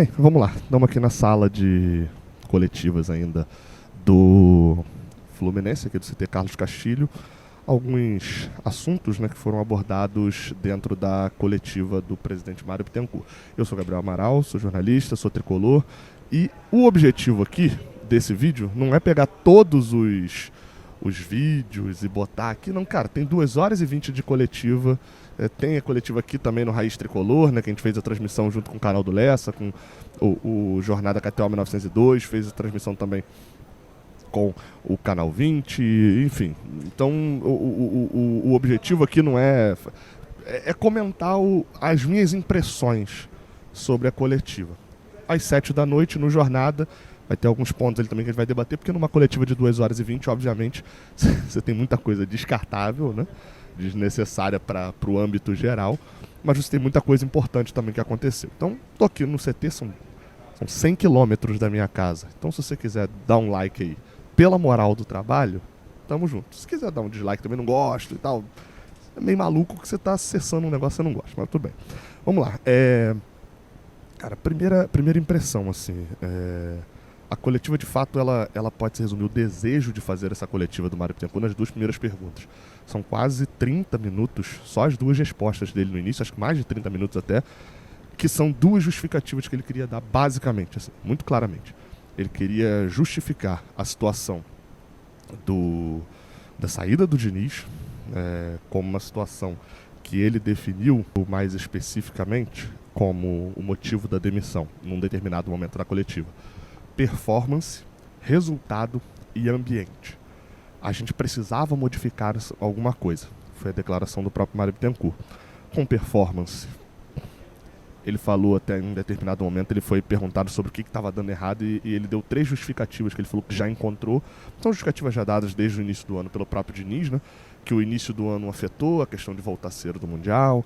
Bem, vamos lá. Estamos aqui na sala de coletivas ainda do Fluminense, aqui do CT Carlos Castilho. Alguns assuntos, né, que foram abordados dentro da coletiva do presidente Mário Bittencourt. Eu sou Gabriel Amaral, sou jornalista, sou tricolor. E o objetivo aqui desse vídeo não é pegar todos os vídeos e botar aqui. Não, cara, tem 2 horas e 20 de coletiva. Tem a coletiva aqui também no Raiz Tricolor, né, que a gente fez a transmissão junto com o canal do Lessa, com o Jornada KTO 1902, fez a transmissão também com o Canal 20, enfim. Então, o objetivo aqui não é comentar as minhas impressões sobre a coletiva. Às 7 da noite, no Jornada, vai ter alguns pontos ali também que a gente vai debater, porque numa coletiva de 2 horas e 20, obviamente, você tem muita coisa descartável, né? Desnecessária para o âmbito geral, mas você tem muita coisa importante também que aconteceu. Então, tô aqui no CT, são 100 quilômetros da minha casa. Então, se você quiser dar um like aí, pela moral do trabalho, tamo junto. Se quiser dar um dislike também, não gosto e tal, é meio maluco que você tá acessando um negócio que você não gosta, mas tudo bem. Vamos lá. Cara, primeira impressão, assim, a coletiva, de fato, ela pode se resumir o desejo de fazer essa coletiva do Mário Bittencourt nas 2 primeiras perguntas. São quase 30 minutos, só as 2 respostas dele no início, acho que mais de 30 minutos até, que são 2 justificativas que ele queria dar, basicamente, assim, muito claramente. Ele queria justificar a situação da saída do Diniz, como uma situação que ele definiu mais especificamente como o motivo da demissão, num determinado momento da coletiva. Performance, resultado e ambiente. A gente precisava modificar alguma coisa. Foi a declaração do próprio Mário Bittencourt. Com performance, ele falou até em um determinado momento, ele foi perguntado sobre o que estava dando errado e ele deu 3 justificativas que ele falou que já encontrou. São justificativas já dadas desde o início do ano pelo próprio Diniz, né? Que o início do ano afetou a questão de voltar cedo do Mundial,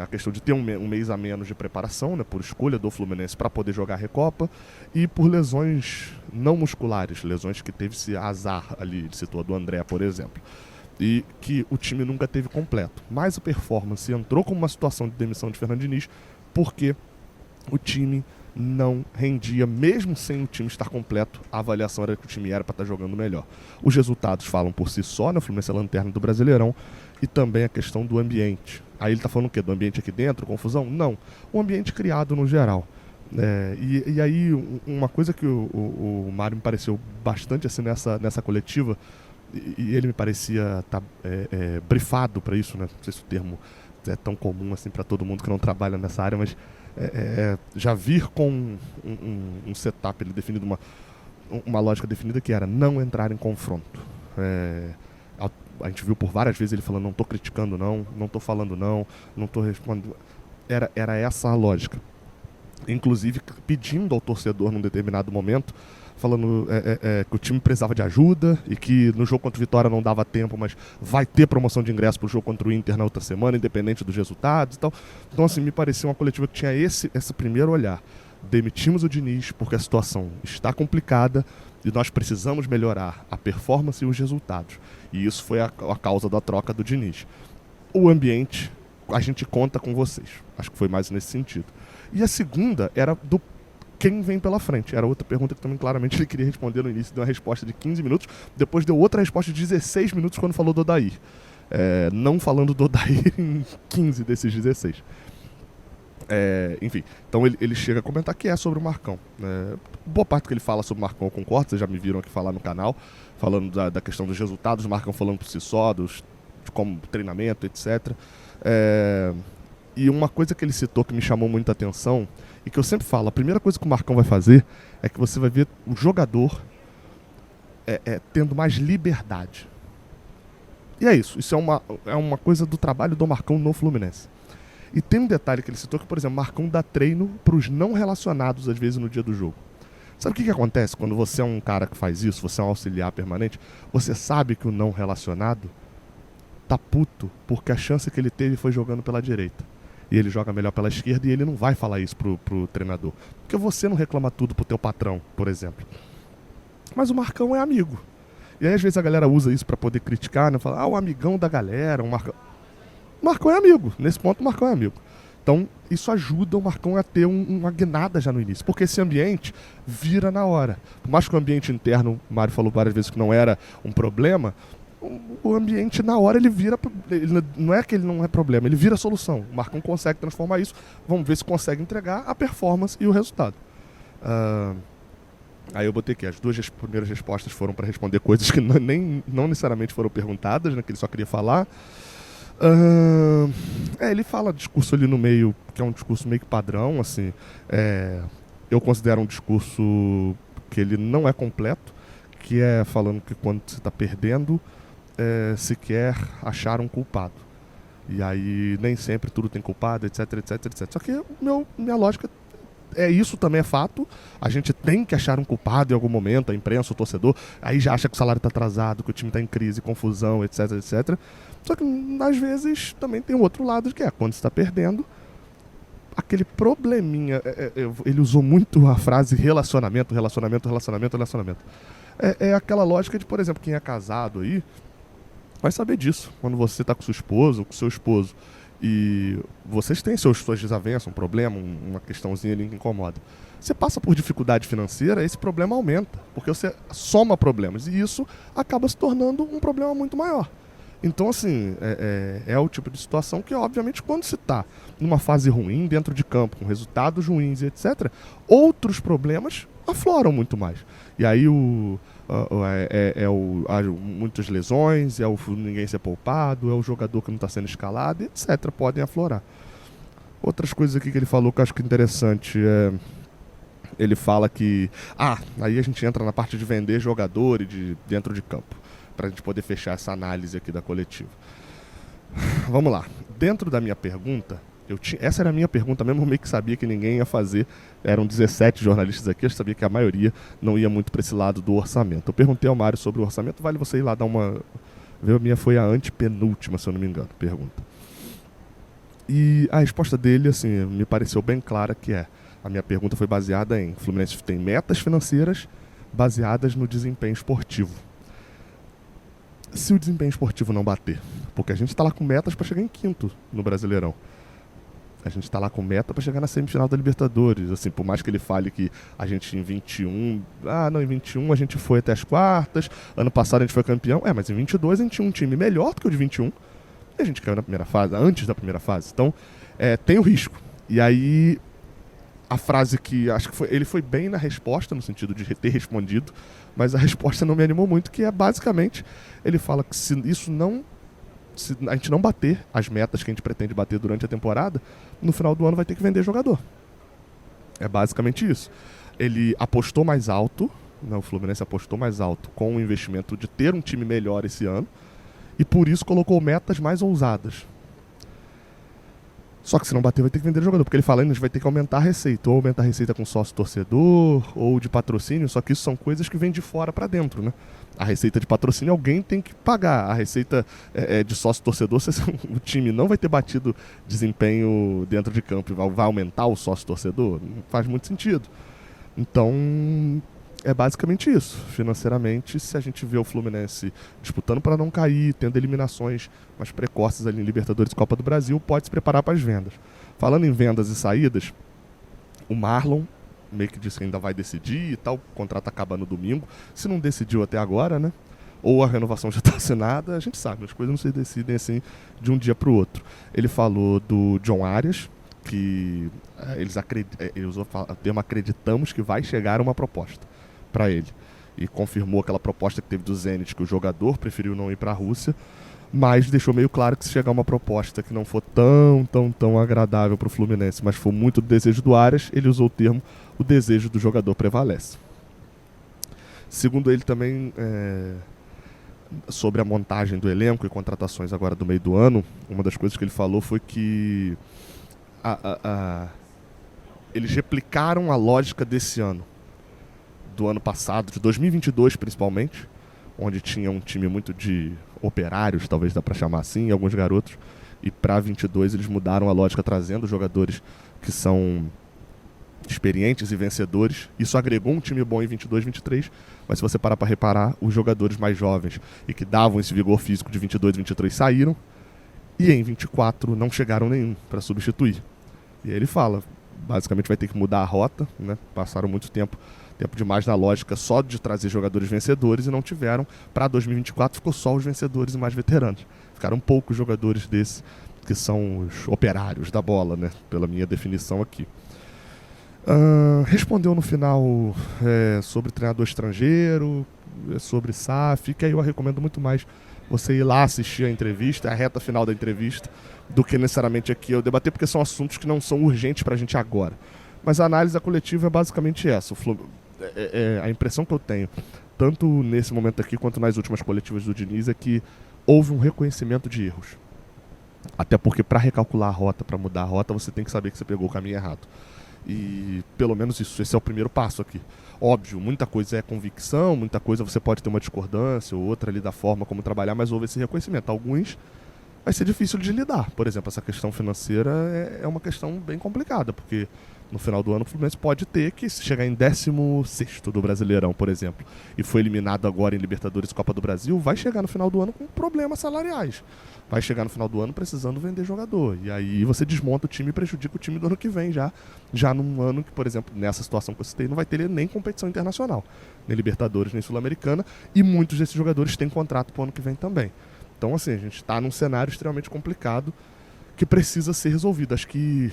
a questão de ter um mês a menos de preparação, né, por escolha do Fluminense para poder jogar a Recopa, e por lesões não musculares, lesões que teve esse azar ali, ele citou a do André, por exemplo, e que o time nunca teve completo. Mas a performance entrou como uma situação de demissão de Fernando Diniz porque o time não rendia, mesmo sem o time estar completo, a avaliação era que o time era para estar jogando melhor. Os resultados falam por si só, né? O Fluminense é a lanterna do Brasileirão, e também a questão do ambiente. Aí ele está falando o quê? Do ambiente aqui dentro, confusão? Não. O ambiente criado no geral. E aí, uma coisa que o Mário me pareceu bastante assim nessa coletiva, e ele me parecia estar brifado para isso, né? Não sei se o termo é tão comum assim para todo mundo que não trabalha nessa área, mas já vir com um setup ele definido, uma lógica definida, que era não entrar em confronto. A gente viu por várias vezes ele falando: não estou criticando, não estou falando, não estou respondendo. Era essa a lógica. Inclusive pedindo ao torcedor num determinado momento, falando que o time precisava de ajuda e que no jogo contra o Vitória não dava tempo, mas vai ter promoção de ingresso para o jogo contra o Inter na outra semana, independente dos resultados e tal. Então, assim, me parecia uma coletiva que tinha esse primeiro olhar. Demitimos o Diniz porque a situação está complicada e nós precisamos melhorar a performance e os resultados. E isso foi a causa da troca do Diniz. O ambiente, a gente conta com vocês. Acho que foi mais nesse sentido. E a segunda era do quem vem pela frente. Era outra pergunta que também claramente ele queria responder no início. Deu uma resposta de 15 minutos, depois deu outra resposta de 16 minutos quando falou do Odair. Não falando do Odair em 15 desses 16. Enfim, então ele chega a comentar que é sobre o Marcão. Boa parte que ele fala sobre o Marcão eu concordo, vocês já me viram aqui falar no canal, falando da questão dos resultados, o Marcão falando por si só, de como treinamento, etc. E uma coisa que ele citou que me chamou muita atenção, e que eu sempre falo, a primeira coisa que o Marcão vai fazer é que você vai ver o jogador tendo mais liberdade. E é isso é uma coisa do trabalho do Marcão no Fluminense. E tem um detalhe que ele citou, que, por exemplo, Marcão dá treino para os não relacionados, às vezes, no dia do jogo. Sabe o que acontece quando você é um cara que faz isso, você é um auxiliar permanente? Você sabe que o não relacionado tá puto porque a chance que ele teve foi jogando pela direita. E ele joga melhor pela esquerda e ele não vai falar isso pro treinador. Porque você não reclama tudo pro teu patrão, por exemplo. Mas o Marcão é amigo. E aí, às vezes, a galera usa isso para poder criticar, né? Fala, o amigão da galera, o Marcão é amigo. Nesse ponto, o Marcão é amigo. Então, isso ajuda o Marcão a ter uma guinada já no início, porque esse ambiente vira na hora. Por mais que o ambiente interno, o Mário falou várias vezes que não era um problema, o ambiente na hora ele vira, não é que ele não é problema, ele vira solução. O Marcão consegue transformar isso, vamos ver se consegue entregar a performance e o resultado. Aí eu botei aqui, as duas primeiras respostas foram para responder coisas que não necessariamente foram perguntadas, né, que ele só queria falar. Ele fala discurso ali no meio, que é um discurso meio que padrão, assim. Eu considero um discurso que ele não é completo, que é falando que quando você está perdendo, se quer achar um culpado. E aí nem sempre tudo tem culpado, etc, etc, etc. Só que minha lógica isso também é fato. A gente tem que achar um culpado em algum momento, a imprensa, o torcedor, aí já acha que o salário está atrasado, que o time está em crise, confusão, etc, etc. Só que às vezes também tem o outro lado, que é quando você está perdendo, aquele probleminha. Ele usou muito a frase relacionamento. É aquela lógica de, por exemplo, quem é casado aí vai saber disso. Quando você está com sua esposa ou com seu esposo e vocês têm suas desavenças, um problema, uma questãozinha ali que incomoda. Você passa por dificuldade financeira, esse problema aumenta, porque você soma problemas e isso acaba se tornando um problema muito maior. Então, assim, é o tipo de situação que, obviamente, quando se está numa fase ruim, dentro de campo, com resultados ruins e etc., outros problemas afloram muito mais. E aí muitas lesões, ninguém ser poupado, é o jogador que não está sendo escalado, etc., podem aflorar. Outras coisas aqui que ele falou que eu acho que é interessante ele fala que aí a gente entra na parte de vender jogador e dentro de campo, para a gente poder fechar essa análise aqui da coletiva. Vamos lá. Dentro da minha pergunta, essa era a minha pergunta mesmo, eu meio que sabia que ninguém ia fazer. Eram 17 jornalistas aqui, eu sabia que a maioria não ia muito para esse lado do orçamento. Eu perguntei ao Mário sobre o orçamento, vale você ir lá dar uma... A minha foi a antepenúltima, se eu não me engano, pergunta. E a resposta dele, assim, me pareceu bem clara, que a minha pergunta foi baseada em Fluminense tem metas financeiras baseadas no desempenho esportivo. Se o desempenho esportivo não bater, porque a gente está lá com metas para chegar em quinto no Brasileirão. A gente está lá com meta para chegar na semifinal da Libertadores. Assim, por mais que ele fale que a gente em 21... em 21 a gente foi até as quartas. Ano passado a gente foi campeão. Mas em 22 a gente tinha um time melhor do que o de 21. E a gente caiu na primeira fase, antes da primeira fase. Então, tem o risco. E aí, a frase que acho que ele foi bem na resposta, no sentido de ter respondido, mas a resposta não me animou muito, que é basicamente, ele fala que se a gente não bater as metas que a gente pretende bater durante a temporada, no final do ano vai ter que vender jogador. É basicamente isso. Ele apostou mais alto, o Fluminense apostou mais alto com o investimento de ter um time melhor esse ano, e por isso colocou metas mais ousadas. Só que se não bater vai ter que vender jogador, porque ele fala que a gente vai ter que aumentar a receita, ou aumentar a receita com sócio torcedor, ou de patrocínio, só que isso são coisas que vêm de fora para dentro, né? A receita de patrocínio alguém tem que pagar, a receita de sócio torcedor, o time não vai ter batido desempenho dentro de campo, vai aumentar o sócio torcedor, não faz muito sentido. Então, é basicamente isso. Financeiramente, se a gente vê o Fluminense disputando para não cair, tendo eliminações mais precoces ali em Libertadores e Copa do Brasil, pode se preparar para as vendas. Falando em vendas e saídas, o Marlon meio que disse que ainda vai decidir e tal, o contrato acaba no domingo. Se não decidiu até agora, né? Ou a renovação já está assinada, a gente sabe, as coisas não se decidem assim de um dia para o outro. Ele falou do John Arias, que ele usou o termo acreditamos que vai chegar uma proposta para ele. E confirmou aquela proposta que teve do Zenit, que o jogador preferiu não ir para a Rússia, mas deixou meio claro que se chegar uma proposta que não for tão agradável para o Fluminense, mas for muito do desejo do Arias, ele usou o termo o desejo do jogador prevalece. Segundo ele também, sobre a montagem do elenco e contratações agora do meio do ano, uma das coisas que ele falou foi que eles replicaram a lógica desse ano, do ano passado, de 2022 principalmente, onde tinha um time muito de operários, talvez dá para chamar assim, alguns garotos, e para 22 eles mudaram a lógica, trazendo jogadores que são experientes e vencedores. Isso agregou um time bom em 22, 23, mas se você parar para reparar, os jogadores mais jovens e que davam esse vigor físico de 22, 23 saíram, e em 24 não chegaram nenhum para substituir. E aí ele fala, basicamente vai ter que mudar a rota, né? Passaram muito tempo demais na lógica só de trazer jogadores vencedores e não tiveram. Para 2024 ficou só os vencedores e mais veteranos. Ficaram poucos jogadores desses que são os operários da bola, né? Pela minha definição aqui. Respondeu no final sobre treinador estrangeiro, sobre SAF, que aí eu recomendo muito mais você ir lá assistir a entrevista, a reta final da entrevista, do que necessariamente aqui eu debater, porque são assuntos que não são urgentes pra gente agora. Mas a análise coletiva é basicamente essa. A impressão que eu tenho, tanto nesse momento aqui quanto nas últimas coletivas do Diniz, é que houve um reconhecimento de erros. Até porque para recalcular a rota, para mudar a rota, você tem que saber que você pegou o caminho errado. E pelo menos esse é o primeiro passo aqui. Óbvio, muita coisa é convicção, muita coisa você pode ter uma discordância ou outra ali da forma como trabalhar, mas houve esse reconhecimento. Alguns vai ser difícil de lidar. Por exemplo, essa questão financeira é uma questão bem complicada, porque no final do ano o Fluminense pode ter que, se chegar em 16º do Brasileirão, por exemplo, e foi eliminado agora em Libertadores e Copa do Brasil, vai chegar no final do ano com problemas salariais. Vai chegar no final do ano precisando vender jogador. E aí você desmonta o time e prejudica o time do ano que vem já num ano que, por exemplo, nessa situação que eu citei, não vai ter nem competição internacional, nem Libertadores, nem Sul-Americana, e muitos desses jogadores têm contrato pro ano que vem também. Então, assim, a gente está num cenário extremamente complicado que precisa ser resolvido. Acho que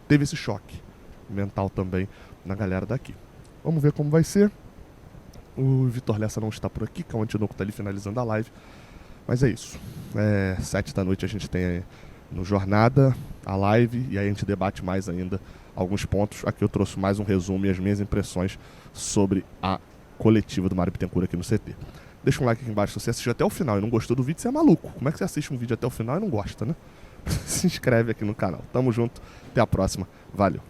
teve esse choque mental também na galera daqui. Vamos ver como vai ser. O Vitor Lessa não está por aqui, que é o Antinoco está ali finalizando a live. Mas é isso. 7 da noite a gente tem no Jornada a live e aí a gente debate mais ainda alguns pontos. Aqui eu trouxe mais um resumo e as minhas impressões sobre a coletiva do Mário Bittencourt aqui no CT. Deixa um like aqui embaixo se você assistiu até o final e não gostou do vídeo, você é maluco. Como é que você assiste um vídeo até o final e não gosta, né? Se inscreve aqui no canal. Tamo junto, até a próxima. Valeu.